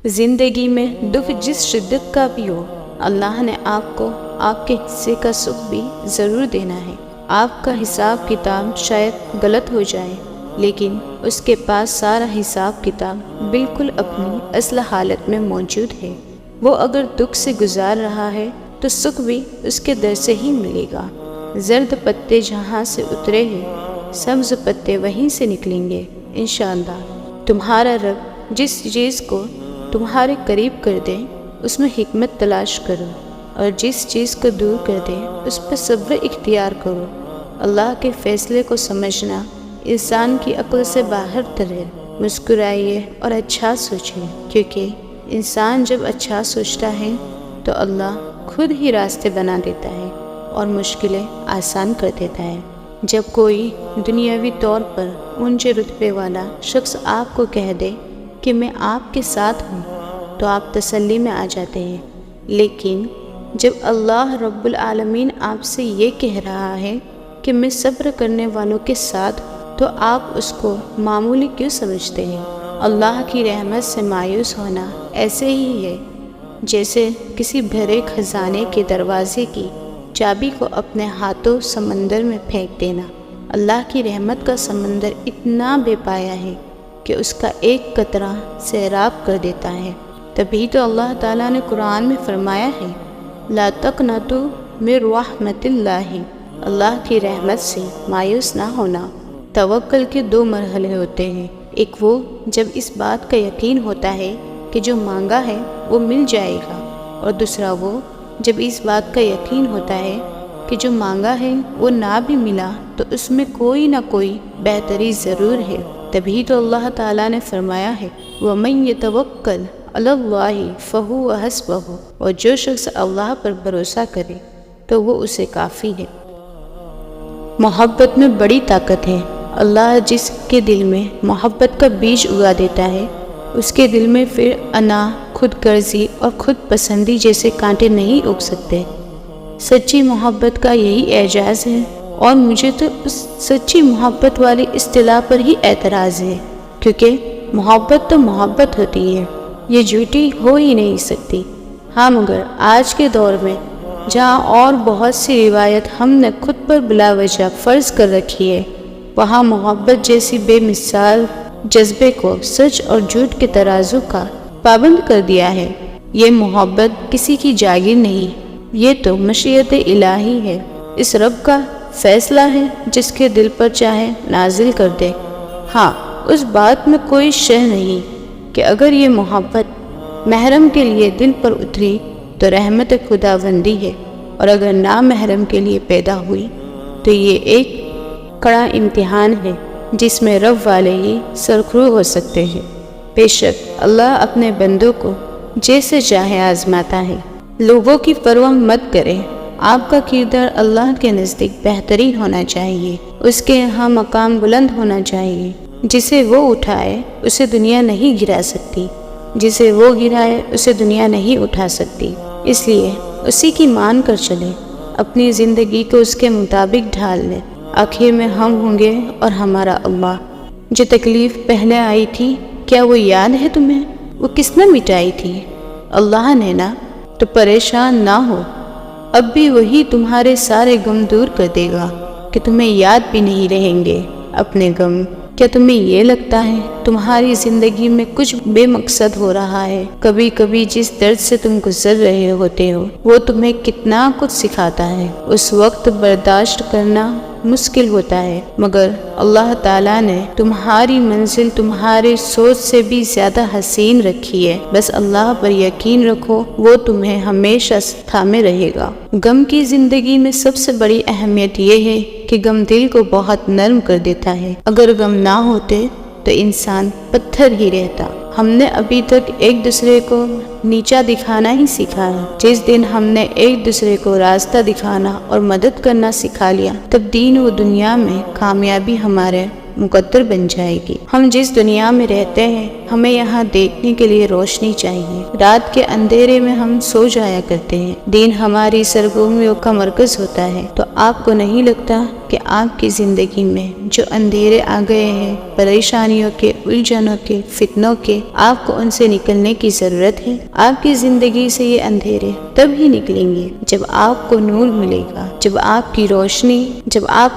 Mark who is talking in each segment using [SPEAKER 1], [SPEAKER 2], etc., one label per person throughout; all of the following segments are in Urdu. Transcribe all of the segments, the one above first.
[SPEAKER 1] زندگی میں دکھ جس شدت کا بھی ہو، اللہ نے آپ کو آپ کے حصے کا سکھ بھی ضرور دینا ہے۔ آپ کا حساب کتاب شاید غلط ہو جائے، لیکن اس کے پاس سارا حساب کتاب بالکل اپنی اصل حالت میں موجود ہے۔ وہ اگر دکھ سے گزار رہا ہے تو سکھ بھی اس کے در سے ہی ملے گا۔ زرد پتے جہاں سے اترے ہیں، سبز پتے وہیں سے نکلیں گے انشاءاللہ۔ تمہارا رب جس چیز کو تمہارے قریب کر دے اس میں حکمت تلاش کرو، اور جس چیز کو دور کر دے اس پر صبر اختیار کرو۔ اللہ کے فیصلے کو سمجھنا انسان کی عقل سے باہر تر ہے۔ مسکرائیے اور اچھا سوچیں، کیونکہ انسان جب اچھا سوچتا ہے تو اللہ خود ہی راستے بنا دیتا ہے اور مشکلیں آسان کر دیتا ہے۔ جب کوئی دنیاوی طور پر اونچے رتبے والا شخص آپ کو کہہ دے کہ میں آپ کے ساتھ ہوں تو آپ تسلی میں آ جاتے ہیں، لیکن جب اللہ رب العالمین آپ سے یہ کہہ رہا ہے کہ میں صبر کرنے والوں کے ساتھ ہوں تو آپ اس کو معمولی کیوں سمجھتے ہیں؟ اللہ کی رحمت سے مایوس ہونا ایسے ہی ہے جیسے کسی بھرے خزانے کے دروازے کی چابی کو اپنے ہاتھوں سمندر میں پھینک دینا۔ اللہ کی رحمت کا سمندر اتنا بے پایا ہے کہ اس کا ایک قطرہ سیراب کر دیتا ہے۔ تبھی تو اللہ تعالیٰ نے قرآن میں فرمایا ہے لا تقنطوا من رحمت اللہ، اللہ کی رحمت سے مایوس نہ ہونا۔ توکل کے دو مرحلے ہوتے ہیں، ایک وہ جب اس بات کا یقین ہوتا ہے کہ جو مانگا ہے وہ مل جائے گا، اور دوسرا وہ جب اس بات کا یقین ہوتا ہے کہ جو مانگا ہے وہ نہ بھی ملا تو اس میں کوئی نہ کوئی بہتری ضرور ہے۔ تبھی تو اللہ تعالیٰ نے فرمایا ہے وَمَن يَتَوَكَّلْ عَلَى اللَّهِ فَهُوَ حَسْبُهُ، اور جو شخص اللہ پر بھروسہ کرے تو وہ اسے کافی ہے۔ محبت میں بڑی طاقت ہے۔ اللہ جس کے دل میں محبت کا بیج اگا دیتا ہے اس کے دل میں پھر انا، خود غرضی اور خود پسندی جیسے کانٹے نہیں اگ سکتے۔ سچی محبت کا یہی اعجاز ہے، اور مجھے تو اس سچی محبت والی اصطلاح پر ہی اعتراض ہے، کیونکہ محبت تو محبت ہوتی ہے، یہ جھوٹی ہو ہی نہیں سکتی۔ ہاں مگر آج کے دور میں جہاں اور بہت سی روایت ہم نے خود پر بلا وجہ فرض کر رکھی ہے، وہاں محبت جیسی بے مثال جذبے کو سچ اور جھوٹ کے ترازو کا پابند کر دیا ہے۔ یہ محبت کسی کی جاگیر نہیں، یہ تو مشیت الہی ہے، اس رب کا فیصلہ ہے جس کے دل پر چاہے نازل کر دے۔ ہاں، اس بات میں کوئی شک نہیں کہ اگر یہ محبت محرم کے لیے دل پر اتری تو رحمت خداوندی ہے، اور اگر نامحرم کے لیے پیدا ہوئی تو یہ ایک کڑا امتحان ہے جس میں رب والے ہی سرخرو ہو سکتے ہیں۔ بے شک اللہ اپنے بندوں کو جیسے چاہے آزماتا ہے۔ لوگوں کی پرواہ مت کریں، آپ کا کردار اللہ کے نزدیک بہترین ہونا چاہیے، اس کے یہاں مقام بلند ہونا چاہیے۔ جسے وہ اٹھائے اسے دنیا نہیں گرا سکتی، جسے وہ گرائے اسے دنیا نہیں اٹھا سکتی۔ اس لیے اسی کی مان کر چلیں، اپنی زندگی کو اس کے مطابق ڈھال لیں۔ آخر میں ہم ہوں گے اور ہمارا اللہ۔ جو تکلیف پہلے آئی تھی کیا وہ یاد ہے تمہیں؟ وہ کس نے مٹائی تھی؟ اللہ نے نا، تو پریشان نہ ہو، اب بھی وہی تمہارے سارے غم دور کر دے گا کہ تمہیں یاد بھی نہیں رہیں گے اپنے غم۔ کیا تمہیں یہ لگتا ہے تمہاری زندگی میں کچھ بے مقصد ہو رہا ہے؟ کبھی کبھی جس درد سے تم گزر رہے ہوتے ہو وہ تمہیں کتنا کچھ سکھاتا ہے۔ اس وقت برداشت کرنا مشکل ہوتا ہے، مگر اللہ تعالیٰ نے تمہاری منزل تمہاری سوچ سے بھی زیادہ حسین رکھی ہے۔ بس اللہ پر یقین رکھو، وہ تمہیں ہمیشہ تھامے رہے گا۔ غم کی زندگی میں سب سے بڑی اہمیت یہ ہے کہ غم دل کو بہت نرم کر دیتا ہے۔ اگر غم نہ ہوتے تو انسان پتھر ہی رہتا۔ ہم نے ابھی تک ایک دوسرے کو نیچا دکھانا ہی سیکھا ہے۔ جس دن ہم نے ایک دوسرے کو راستہ دکھانا اور مدد کرنا سکھا لیا تب دین و دنیا میں کامیابی ہمارے مقدر بن جائے گی۔ ہم جس دنیا میں رہتے ہیں ہمیں یہاں دیکھنے کے لیے روشنی چاہیے۔ رات کے اندھیرے میں ہم سو جایا کرتے ہیں۔ دین ہماری سرگرمیوں کا مرکز ہوتا ہے، تو آپ کو نہیں لگتا کہ آپ کی زندگی میں جو اندھیرے آ گئے ہیں، پریشانیوں کے، الجھنوں کے، فتنوں کے، آپ کو ان سے نکلنے کی ضرورت ہے۔ آپ کی زندگی سے یہ اندھیرے تب ہی نکلیں گے جب آپ کو نور ملے گا، جب آپ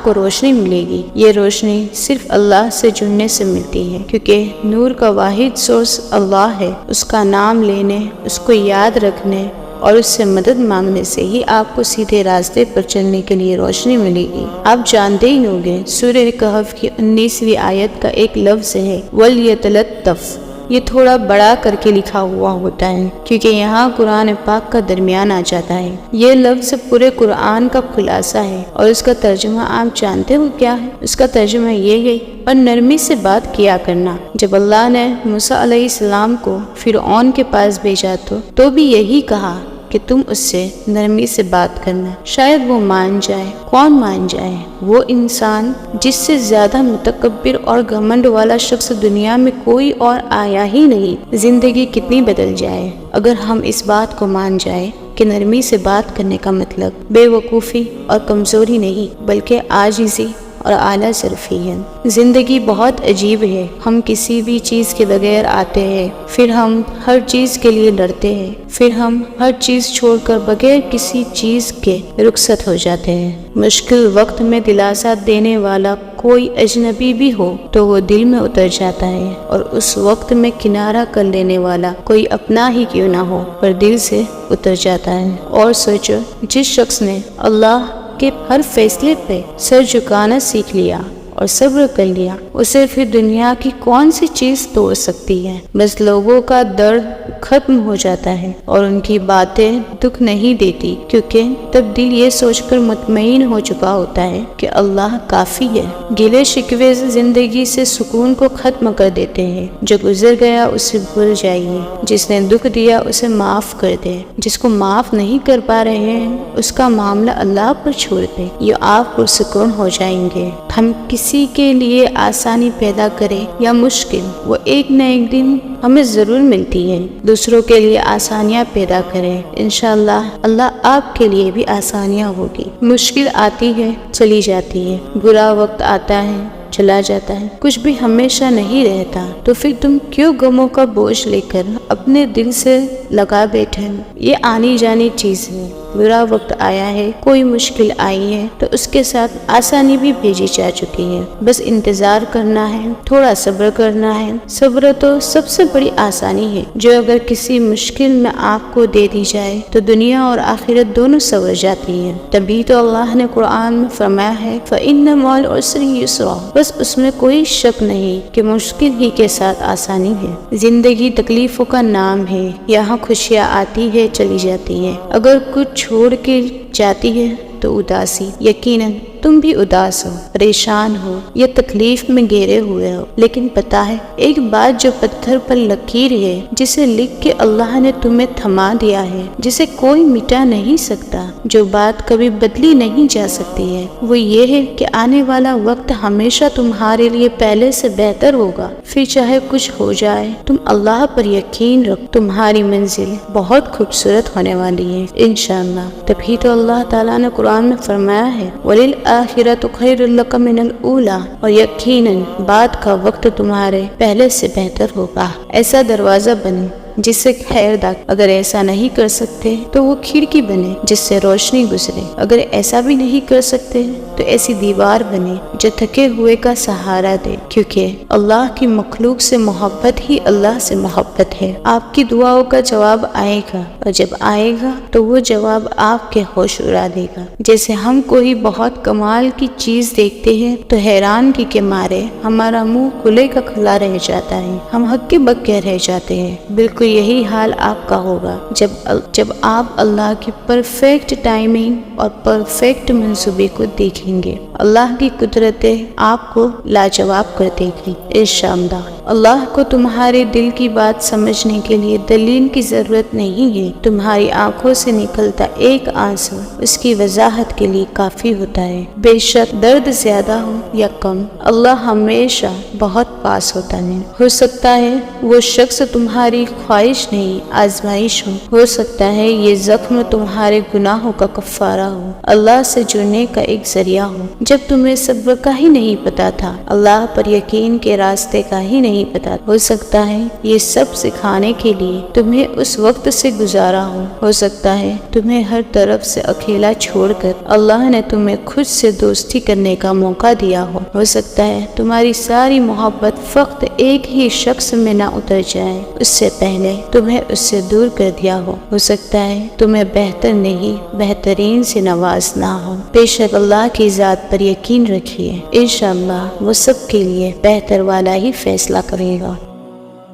[SPEAKER 1] کو روشنی ملے گی۔ یہ روشنی صرف اللہ سے جڑنے سے ملتی ہے، کیونکہ نور کا واحد سورس اللہ ہے۔ اس کا نام لینے، اس کو یاد رکھنے اور اس سے مدد مانگنے سے ہی آپ کو سیدھے راستے پر چلنے کے لیے روشنی ملے گی۔ آپ جانتے ہی ہوں گے، سورہ کہف کی 19ویں آیت کا ایک لفظ ہے وَلْيَتَلَطَّفْ۔ یہ تھوڑا بڑا کر کے لکھا ہوا ہوتا ہے کیونکہ یہاں قرآن پاک کا درمیان آ جاتا ہے۔ یہ لفظ پورے قرآن کا خلاصہ ہے اور اس کا ترجمہ آپ جانتے ہو کیا ہے؟ اس کا ترجمہ یہ ہے اور نرمی سے بات کیا کرنا۔ جب اللہ نے موسیٰ علیہ السلام کو فرعون کے پاس بھیجا تو بھی یہی کہا کہ تم اس سے نرمی سے بات کرنا، شاید وہ مان جائے۔ کون مان جائے؟ وہ انسان جس سے زیادہ متکبر اور گھمنڈ والا شخص دنیا میں کوئی اور آیا ہی نہیں۔ زندگی کتنی بدل جائے اگر ہم اس بات کو مان جائے کہ نرمی سے بات کرنے کا مطلب بے وقوفی اور کمزوری نہیں بلکہ عاجزی اور اعلیٰ ظرفی ہے۔ زندگی بہت عجیب ہے، ہم کسی بھی چیز کے بغیر آتے ہیں، پھر ہم ہر چیز کے لیے لڑتے ہیں، پھر ہم ہر چیز چھوڑ کر بغیر کسی چیز کے رخصت ہو جاتے ہیں۔ مشکل وقت میں دلاسا دینے والا کوئی اجنبی بھی ہو تو وہ دل میں اتر جاتا ہے، اور اس وقت میں کنارہ کر لینے والا کوئی اپنا ہی کیوں نہ ہو پر دل سے اتر جاتا ہے۔ اور سوچو، جس شخص نے اللہ کہ ہر فیصلے پہ سر جھکانا سیکھ لیا اور صبر کر لیا، اسے پھر دنیا کی کون سی چیز توڑ سکتی ہے؟ بس لوگوں کا درد ختم ہو جاتا ہے اور ان کی باتیں دکھ نہیں دیتی، کیونکہ تب دل یہ سوچ کر مطمئن ہو چکا ہوتا ہے کہ اللہ کافی ہے۔ گلے شکوے زندگی سے سکون کو ختم کر دیتے ہیں۔ جو گزر گیا اسے بھول جائیے، جس نے دکھ دیا اسے معاف کر دے، جس کو معاف نہیں کر پا رہے ہیں اس کا معاملہ اللہ پر چھوڑ دے، یہ آپ پرسکون ہو جائیں گے۔ ہم کسی کے لیے آسانی پیدا کرے یا مشکل، وہ ایک نہ ایک دن ہمیں ضرور ملتی ہے۔ دوسروں کے لیے آسانیاں پیدا کریں، انشاءاللہ اللہ آپ کے لیے بھی آسانیاں ہوگی۔ مشکل آتی ہے چلی جاتی ہے، برا وقت آتا ہے چلا جاتا ہے، کچھ بھی ہمیشہ نہیں رہتا، تو پھر تم کیوں غموں کا بوجھ لے کر اپنے دل سے لگا بیٹھے؟ یہ آنی جانی چیز ہے۔ برا وقت آیا ہے، کوئی مشکل آئی ہے تو اس کے ساتھ آسانی بھی بھیجی جا چکی ہے، بس انتظار کرنا ہے، تھوڑا صبر کرنا ہے۔ صبر تو سب سے بڑی آسانی ہے جو اگر کسی مشکل میں آپ کو دے دی جائے تو دنیا اور آخرت دونوں سنور جاتی ہے۔ تبھی تو اللہ نے قرآن میں فرمایا ہے فَإِنَّ مَعَ الْعُسْرِ يُسْرًا، بس اس میں کوئی شک نہیں کہ مشکل ہی کے ساتھ آسانی ہے۔ زندگی تکلیفوں کا نام ہے، یہاں خوشیاں آتی ہے چلی جاتی ہے، اگر کچھ چھوڑ کے جاتی ہے تو اداسی، یقیناً تم بھی اداس ہو، پریشان ہو یا تکلیف میں گھیرے ہوئے ہو، لیکن پتا ہے ایک بات جو پتھر پر لکیر ہے جسے لکھ کے اللہ نے تمہیں تھما دیا ہے، جسے کوئی مٹا نہیں سکتا، جو بات کبھی بدلی نہیں جا سکتی ہے، وہ یہ ہے کہ آنے والا وقت ہمیشہ تمہارے لیے پہلے سے بہتر ہوگا۔ پھر چاہے کچھ ہو جائے تم اللہ پر یقین رکھ، تمہاری منزل بہت خوبصورت ہونے والی ہے انشاءاللہ۔ تبھی تو اللہ تعالیٰ نے قرآن میں فرمایا ہے وَلِلْآخِرَةُ خَيْرٌ لَكَ مِنَ الْأُولَىٰ، اور یقیناً بعد کا وقت تمہارے پہلے سے بہتر ہوگا۔ ایسا دروازہ بنے جس سے خیر داخل، اگر ایسا نہیں کر سکتے تو وہ کھڑکی بنے جس سے روشنی گزرے، اگر ایسا بھی نہیں کر سکتے تو ایسی دیوار بنے جو تھکے ہوئے کا سہارا دے، کیونکہ اللہ کی مخلوق سے محبت ہی اللہ سے محبت ہے۔ آپ کی دعاؤں کا جواب آئے گا، اور جب آئے گا تو وہ جواب آپ کے ہوش اڑا دے گا۔ جیسے ہم کوئی بہت کمال کی چیز دیکھتے ہیں تو حیرانگی کے مارے ہمارا منہ کھلے کا کھلا رہ جاتا ہے، ہم ہکے بکے رہ جاتے ہیں۔ بالکل یہی حال آپ کا ہوگا جب آپ اللہ کی پرفیکٹ ٹائمنگ اور پرفیکٹ منصوبے کو دیکھیں گے۔ اللہ کی قدرتیں آپ کو لاجواب کر دے گی انشاءاللہ۔ اللہ کو تمہارے دل کی بات سمجھنے کے لیے دلیل کی ضرورت نہیں ہے، تمہاری آنکھوں سے نکلتا ایک آنسو اس کی وضاحت کے لیے کافی ہوتا ہے۔ بے شک درد زیادہ ہو یا کم، اللہ ہمیشہ بہت پاس ہوتا ہے۔ ہو سکتا ہے وہ شخص تمہاری خواہش نہیں آزمائش ہو سکتا ہے یہ زخم تمہارے گناہوں کا کفارہ ہو، اللہ سے جڑنے کا ایک ذریعہ ہو۔ جب تمہیں صبر کا ہی نہیں پتا تھا، اللہ پر یقین کے راستے کا ہی نہیں پتا۔ ہو سکتا ہے یہ سب سکھانے کے لیے تمہیں اس وقت سے گزارا ہو سکتا ہے تمہیں ہر طرف سے اکیلا چھوڑ کر اللہ نے تمہیں خود سے دوستی کرنے کا موقع دیا ہو سکتا ہے تمہاری ساری محبت فقط ایک ہی شخص میں نہ اتر جائے، اس سے پہلے تمہیں اس سے دور کر دیا ہو سکتا ہے تمہیں بہتر نہیں بہترین سے نوازنا ہو۔ بے شک اللہ کی ذات پر یقین رکھیے، انشاءاللہ وہ سب کے لیے بہتر والا ہی فیصلہ کرے گا۔